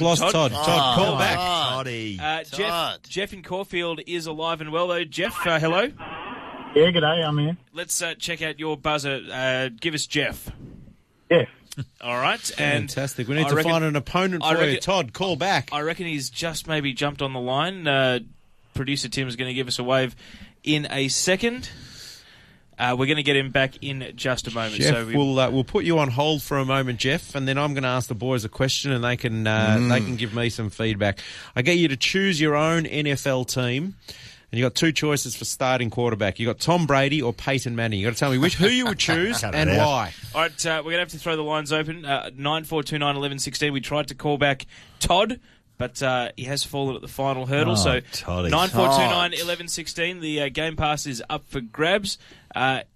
Lost Todd. Todd, call back. Toddy. Jeff in Caulfield is alive and well, though. Jeff, hello. Yeah, g'day, I'm here. Let's check out your buzzer. Give us Jeff. Jeff. All right. And fantastic. We need to find an opponent for you. Todd, call back. I reckon he's just maybe jumped on the line. Producer Tim's going to give us a wave in a second. We're going to get him back in just a moment. Jeff, we'll put you on hold for a moment, Jeff, and then I'm going to ask the boys a question, and they can give me some feedback. I get you to choose your own NFL team, and you got two choices for starting quarterback. You got Tom Brady or Peyton Manning. You got to tell me who you would choose and why. All right, we're going to have to throw the lines open. 94291116. We tried to call back Todd, but he has fallen at the final hurdle. So 94291116. The Game Pass is up for grabs.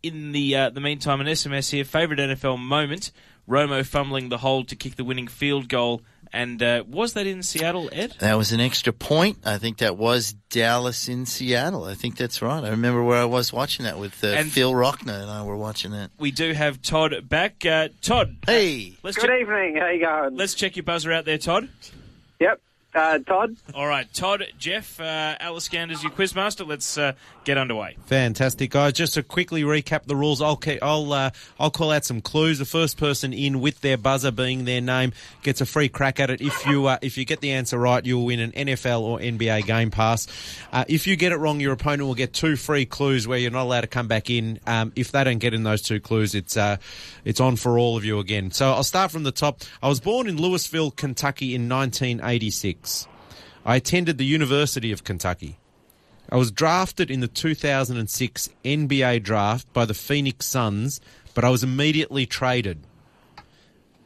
In the meantime, an SMS here. Favourite NFL moment: Romo fumbling the hold to kick the winning field goal. And was that in Seattle, Ed? That was an extra point. I think that was Dallas in Seattle. I think that's right. I remember where I was watching that with Phil Rockner and I were watching that. We do have Todd back. Todd. Hey. Good evening. How you going? Let's check your buzzer out there, Todd. Yep. Todd. All right, Todd, Jeff, Aliscander's your quizmaster. Let's get underway. Fantastic, guys. Just to quickly recap the rules, I'll call out some clues. The first person in with their buzzer being their name gets a free crack at it. If you get the answer right, you'll win an NFL or NBA Game Pass. If you get it wrong, your opponent will get two free clues where you're not allowed to come back in. If they don't get in those two clues, it's on for all of you again. So I'll start from the top. I was born in Louisville, Kentucky in 1986. I attended the University of Kentucky. I was drafted in the 2006 NBA draft by the Phoenix Suns, but I was immediately traded.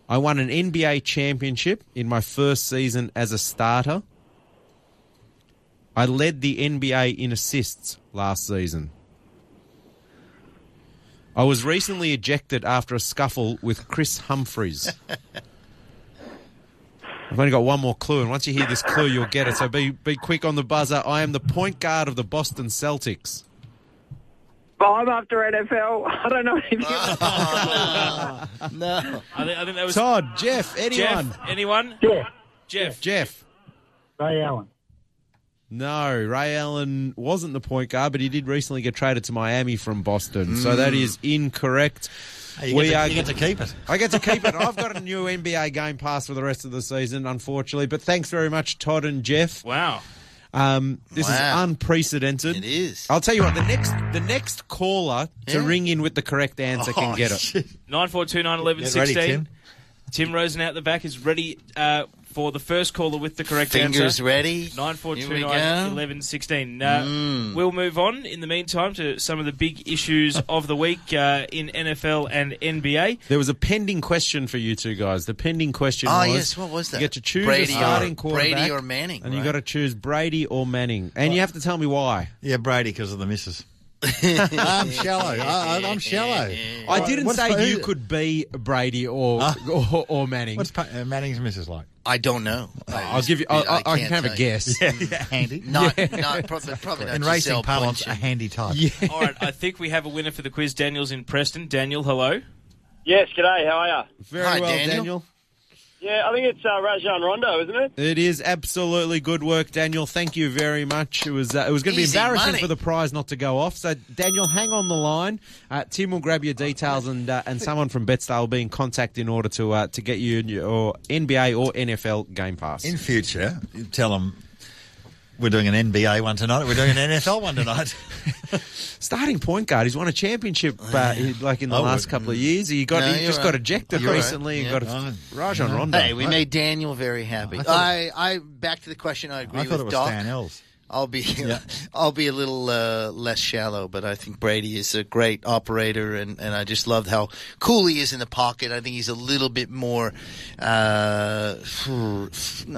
I won an NBA championship in my first season as a starter. I led the NBA in assists last season. I was recently ejected after a scuffle with Chris Humphries. I've only got one more clue, and once you hear this clue, you'll get it. So be quick on the buzzer. I am the point guard of the Boston Celtics. I'm after NFL. I don't know anything. No. I think that was Todd, Jeff, anyone? Jeff, anyone? Jeff. Ray Allen. No, Ray Allen wasn't the point guard, but he did recently get traded to Miami from Boston. So that is incorrect. Hey, you get to keep it. I get to keep it. I've got a new NBA Game Pass for the rest of the season, unfortunately. But thanks very much, Todd and Jeff. Wow. This is unprecedented. It is. I'll tell you what, the next caller to ring in with the correct answer can get it. 94291116. Tim Rosen out the back is ready for the first caller with the correct Fingers answer. ready. 94291116. We'll move on in the meantime to some of the big issues of the week in NFL and NBA. There was a pending question for you two guys. The pending question was... yes, what was that? You get to choose Brady a starting quarterback. Brady or Manning. And you got to choose Brady or Manning. And you have to tell me why. Yeah, Brady because of the missus. I'm shallow. I'm shallow. I didn't say you could be Brady or Manning. What's Manning's missus like? I don't know. I'll give you. I can have a guess. Handy. Probably not. In racing parlance, a handy type. Yeah. All right, I think we have a winner for the quiz. Daniel's in Preston. Daniel, hello. Yes, g'day, how are you? Very Hi, well, Daniel. Yeah, I think it's Rajon Rondo, isn't it? It is absolutely good work, Daniel. Thank you very much. It was going to be Easy embarrassing money. for the prize not to go off. So, Daniel, hang on the line. Tim will grab your details, and someone from Betstars will be in contact in order to get you your NBA or NFL Game Pass. In future, you tell them we're doing an NBA one tonight. We're doing an NFL one tonight. Starting point guard. He's won a championship like in the last couple of years. He got ejected recently. Right. He got Rajon Rondo. Hey, we made Daniel very happy. I back to the question. I agree I with thought it was Doc. Stan Els. I'll be a little less shallow, but I think Brady is a great operator, and I just loved how cool he is in the pocket. I think he's a little bit more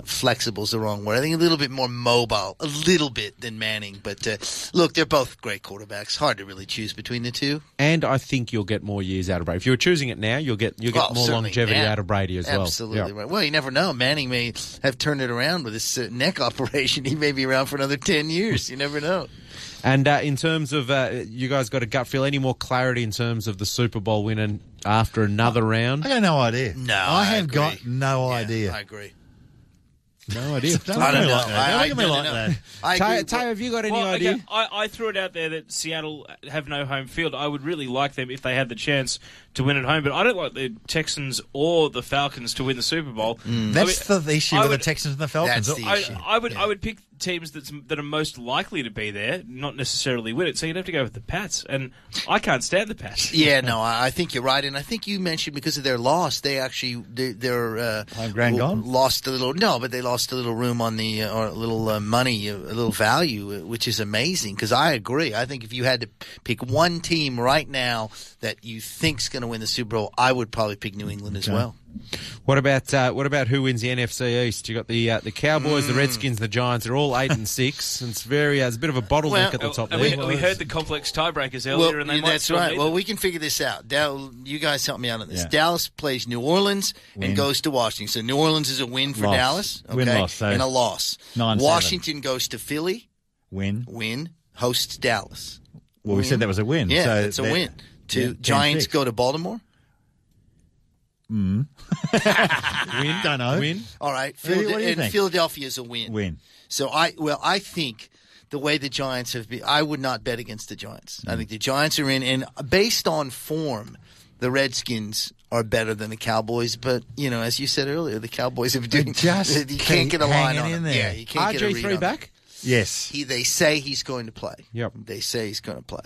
flexible is the wrong word. I think a little bit more mobile, a little bit than Manning. But look, they're both great quarterbacks. Hard to really choose between the two. And I think you'll get more years out of Brady. If you're choosing it now, you'll get more longevity out of Brady as well. Absolutely right. Well, you never know. Manning may have turned it around with his neck operation. He may be around for another 10 years. You never know. And in terms of, you guys got a gut feel, any more clarity in terms of the Super Bowl winner after another round? I got no idea. No, I have got no idea. I agree. No idea. Don't I look at don't me know. like that. Don't look at me don't like know. that. I agree. Tayo, have you got any Well, idea? okay, I threw it out there that Seattle have no home field. I would really like them if they had the chance to win at home, but I don't like the Texans or the Falcons to win the Super Bowl. That's the issue with the Texans and the Falcons. That's the issue. I would pick teams that are most likely to be there, not necessarily win it. So you'd have to go with the Pats, and I can't stand the Pats. Yeah, no, I think you're right, and I think you mentioned because of their loss, they actually their Home ground gone? lost a little. No, but they lost a little room on the or a little money, a little value, which is amazing. Because I agree. I think if you had to pick one team right now that you think's going to win the Super Bowl, I would probably pick New England as well. What about who wins the NFC East? You got the Cowboys, the Redskins, the Giants. They're all 8-6. And it's very it's a bit of a bottleneck at the top And there. we heard the complex tiebreakers earlier, and they might that's still right. need Well, them. we can figure this out. You guys help me out on this. Yeah. Dallas plays New Orleans Win. and goes to Washington. So New Orleans is a win for Loss. Dallas, okay, Win-loss, so and a loss. 9-7. Washington goes to Philly, Win. hosts Dallas. Well, we said that was a win. Yeah, so it's a they're- win. yeah, Giants 10-6. go to Baltimore. Win, Don't know. win. All right, What do you think? Philadelphia is a win. Win. So I think the way the Giants have been, I would not bet against the Giants. I think the Giants are in, and based on form, the Redskins are better than the Cowboys. But as you said earlier, the Cowboys have been just you can't get a line hanging on in them. there. Yeah, you can't get a read RG3 on them. back. Yes. They say he's going to play. Yep. They say he's going to play.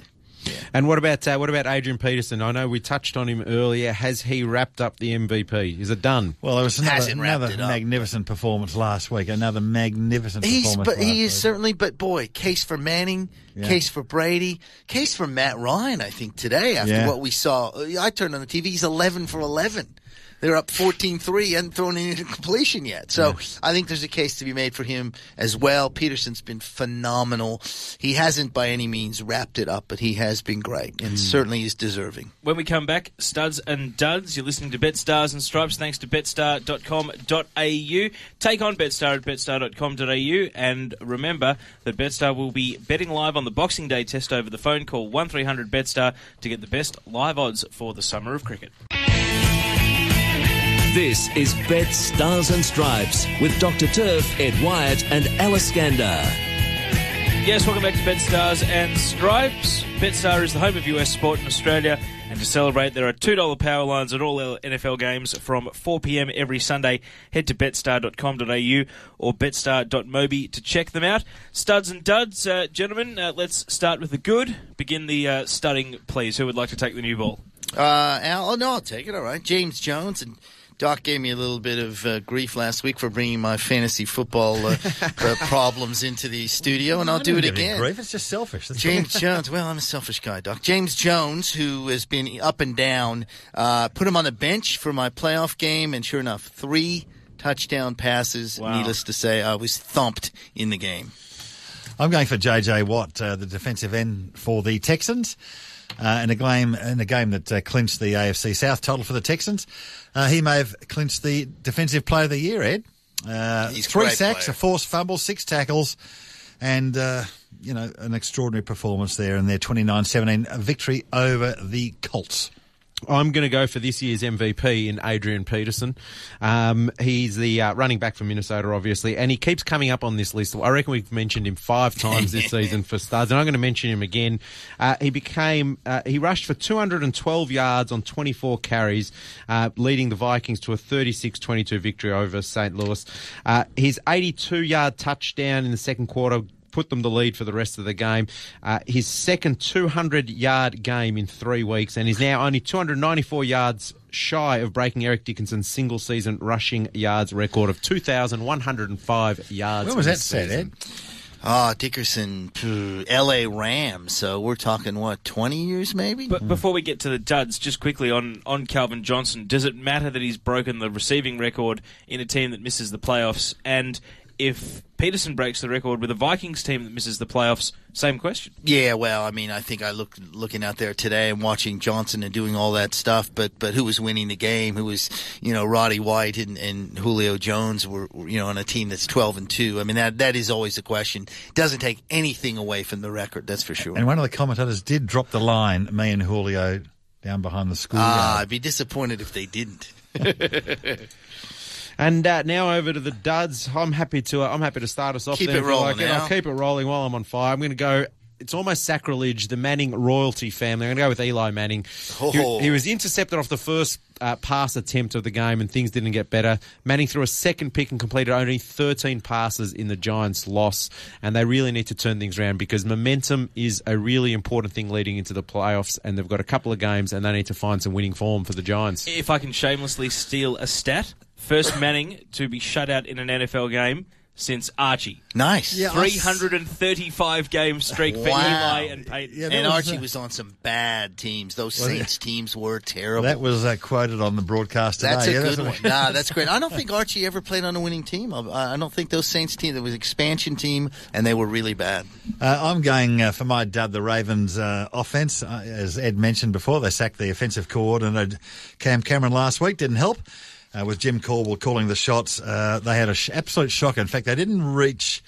And what about Adrian Peterson? I know we touched on him earlier. Has he wrapped up the MVP? Is it done? Well, there was Hasn't wrapped another it up. magnificent performance last week. Another magnificent performance. He is last week. certainly. But boy, case for Manning, Yeah. case for Brady, case for Matt Ryan. I think today after Yeah. what we saw, I turned on the TV. He's 11 for 11. They're up 14-3 and thrown in a completion yet. So I think there's a case to be made for him as well. Peterson's been phenomenal. He hasn't by any means wrapped it up, but he has been great and certainly is deserving. When we come back, studs and duds, you're listening to Betstars and Stripes thanks to betstar.com.au. Take on Betstar at betstar.com.au, and remember that Betstar will be betting live on the Boxing Day test over the phone. Call 1300 Betstar to get the best live odds for the summer of cricket. This is Bet Stars and Stripes with Dr. Turf, Ed Wyatt and Alice Gander. Yes, welcome back to Betstars and Stripes. Betstar is the home of US sport in Australia, and to celebrate, there are $2 power lines at all NFL games from 4 p.m. every Sunday. Head to betstar.com.au or betstar.mobi to check them out. Studs and duds, gentlemen, let's start with the good. Begin the studding, please. Who would like to take the new ball? Al, I'll take it. All right. James Jones and Doc gave me a little bit of grief last week for bringing my fantasy football problems into the studio, and I'll do it again. Grief. It's just selfish. That's James Jones. Well, I'm a selfish guy, Doc. James Jones, who has been up and down, put him on the bench for my playoff game, and sure enough, 3 touchdown passes. Wow. Needless to say, I was thumped in the game. I'm going for J.J. Watt, the defensive end for the Texans, in a game that clinched the AFC South title for the Texans. He may have clinched the Defensive Player of the Year, Ed. He's a 3 great sacks, player. a forced fumble, 6 tackles, and an extraordinary performance there in their 29-17 victory over the Colts. I'm going to go for this year's MVP in Adrian Peterson. He's the running back for Minnesota, obviously, and he keeps coming up on this list. I reckon we've mentioned him 5 times this season for studs, and I'm going to mention him again. He rushed for 212 yards on 24 carries, leading the Vikings to a 36-22 victory over St. Louis. His 82-yard touchdown in the second quarter put them the lead for the rest of the game. His second 200-yard game in 3 weeks, and is now only 294 yards shy of breaking Eric Dickinson's single-season rushing yards record of 2,105 yards. When was in that the set, season. Ed? Dickerson, L.A. Rams. So we're talking, 20 years maybe? But before we get to the duds, just quickly on Calvin Johnson, does it matter that he's broken the receiving record in a team that misses the playoffs? And if Peterson breaks the record with a Vikings team that misses the playoffs, same question. Yeah, well, I mean, I think I looking out there today and watching Johnson and doing all that stuff, but who was winning the game? Who was, Roddy White and Julio Jones were, on a team that's 12-2. I mean, that is always a question. Doesn't take anything away from the record, that's for sure. And one of the commentators did drop the line, me and Julio down behind the schoolyard. I'd be disappointed if they didn't. And now over to the duds. I'm happy to start us off. Keep there it if you rolling like it. now. I'll keep it rolling while I'm on fire. I'm going to go. It's almost sacrilege. The Manning royalty family. I'm going to go with Eli Manning. Oh. He was intercepted off the first pass attempt of the game, and things didn't get better. Manning threw a second pick and completed only 13 passes in the Giants' loss, and they really need to turn things around because momentum is a really important thing leading into the playoffs, and they've got a couple of games, and they need to find some winning form for the Giants. If I can shamelessly steal a stat, first Manning to be shut out in an NFL game since Archie. Nice. Yeah, 335 game streak for Wow. Eli and Peyton. Yeah, that And was, Archie was on some bad teams. Those Saints teams were terrible. That was quoted on the broadcast today. That's a Yeah, good what- one. Nah, that's great. I don't think Archie ever played on a winning team. I don't think those Saints team. There was an expansion team, and they were really bad. I'm going for my dud, the Ravens offense. As Ed mentioned before, they sacked the offensive coordinator Cam Cameron last week. Didn't help. With Jim Caldwell calling the shots, they had an absolute shock. In fact, they didn't reach,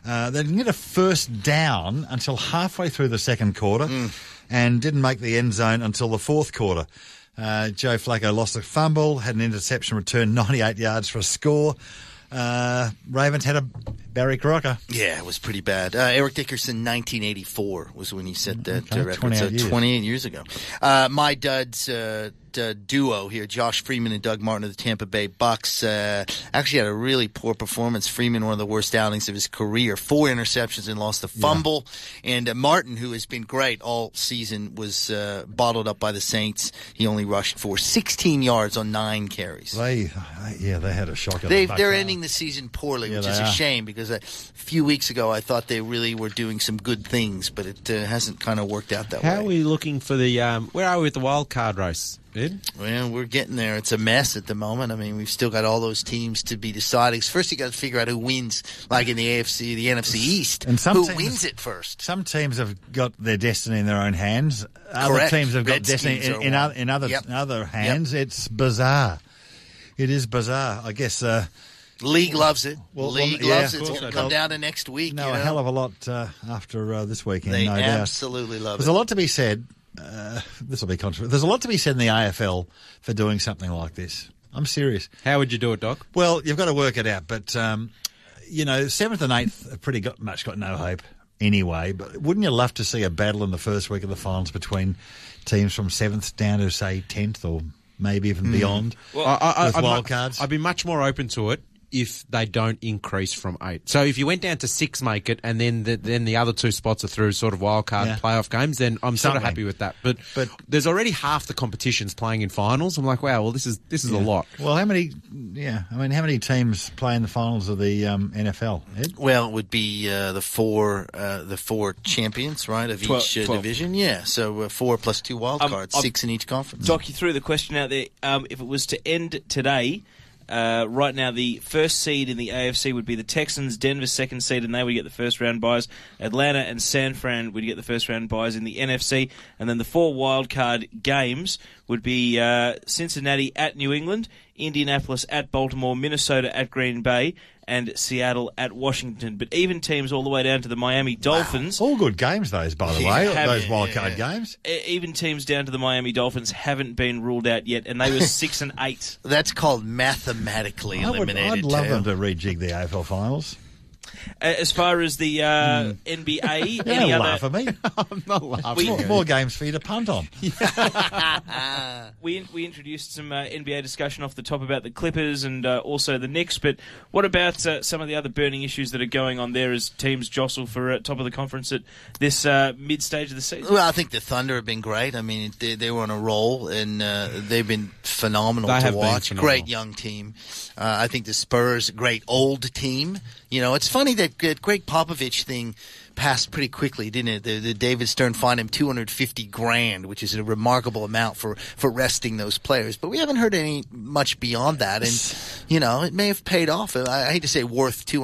they didn't get a first down until halfway through the second quarter and didn't make the end zone until the fourth quarter. Joe Flacco lost a fumble, had an interception return, 98 yards for a score. Ravens had a Barry Crocker. Yeah, it was pretty bad. Eric Dickerson, 1984 was when he set that record. 28 So years. 28 years ago. My duds duo here, Josh Freeman and Doug Martin of the Tampa Bay Bucks, actually had a really poor performance. Freeman, one of the worst outings of his career. 4 interceptions and lost a fumble. Yeah. And Martin, who has been great all season, was bottled up by the Saints. He only rushed for 16 yards on 9 carries. They had a shocker. They're ending the season poorly, Yeah, which they is a are. shame because a few weeks ago I thought they really were doing some good things, but it hasn't kind of worked out that How are way. we looking for the? Where are we with the wild card race, Ed? Well, we're getting there. It's a mess at the moment. I mean, we've still got all those teams to be decided. First, you got to figure out who wins, like in the AFC, the NFC East. And some who teams- wins it first? Some teams have got their destiny in their own hands. Other Correct. teams have got Redskins destiny are in one. other Yep. other hands. It's bizarre. It is bizarre. I guess. League loves it. Well, League yeah, loves it. of It's course going they to come do. down to next week. No, you a know? hell of a lot after this weekend, They no doubt. absolutely love There's it. a lot to be said. This will be controversial. There's a lot to be said in the AFL for doing something like this. I'm serious. How would you do it, Doc? Well, you've got to work it out, but 7th and 8th have pretty much got no hope anyway. But wouldn't you love to see a battle in the first week of the finals between teams from 7th down to say 10th or maybe even beyond with wild cards? I'd be much more open to it if they don't increase from 8. So if you went down to 6, make it, and then the other 2 spots are through sort of wild card playoff games, then I'm sort of Something. happy with that. But there's already half the competitions playing in finals. I'm like, wow, well this is a lot. Well, how many teams play in the finals of the NFL, Ed? Well, it would be the four champions, right, of each 12. division. Yeah, so 4 plus 2 wild cards, 6 in each conference. Doc, you threw the question out there. If it was to end today, right now the first seed in the AFC would be the Texans, Denver second seed, and they would get the first round byes. Atlanta and San Fran would get the first round byes in the NFC, and then the 4 wild card games would be Cincinnati at New England, Indianapolis at Baltimore, Minnesota at Green Bay, and Seattle at Washington. But even teams all the way down to the Miami Dolphins. All good games, those, by the Yeah, way, have those it, wild yeah, card yeah. games. Even teams down to the Miami Dolphins haven't been ruled out yet, and they were 6 and 8. That's called mathematically eliminated. I'd love too. them to rejig the AFL finals. As far as the NBA, Don't any other laugh at me. I'm not laughing. More games for you to punt on. we introduced some NBA discussion off the top about the Clippers and also the Knicks, but what about some of the other burning issues that are going on there as teams jostle for top of the conference at this mid-stage of the season? Well, I think the Thunder have been great. I mean, they were on a roll, and they've been phenomenal They to have been watch. phenomenal. Great young team. I think the Spurs, great old team. You know, it's funny that Greg Popovich thing passed pretty quickly, didn't it? The David Stern fined him $250,000, which is a remarkable amount for resting those players. But we haven't heard any much beyond that, and you know, it may have paid off. I hate to say worth $250,000.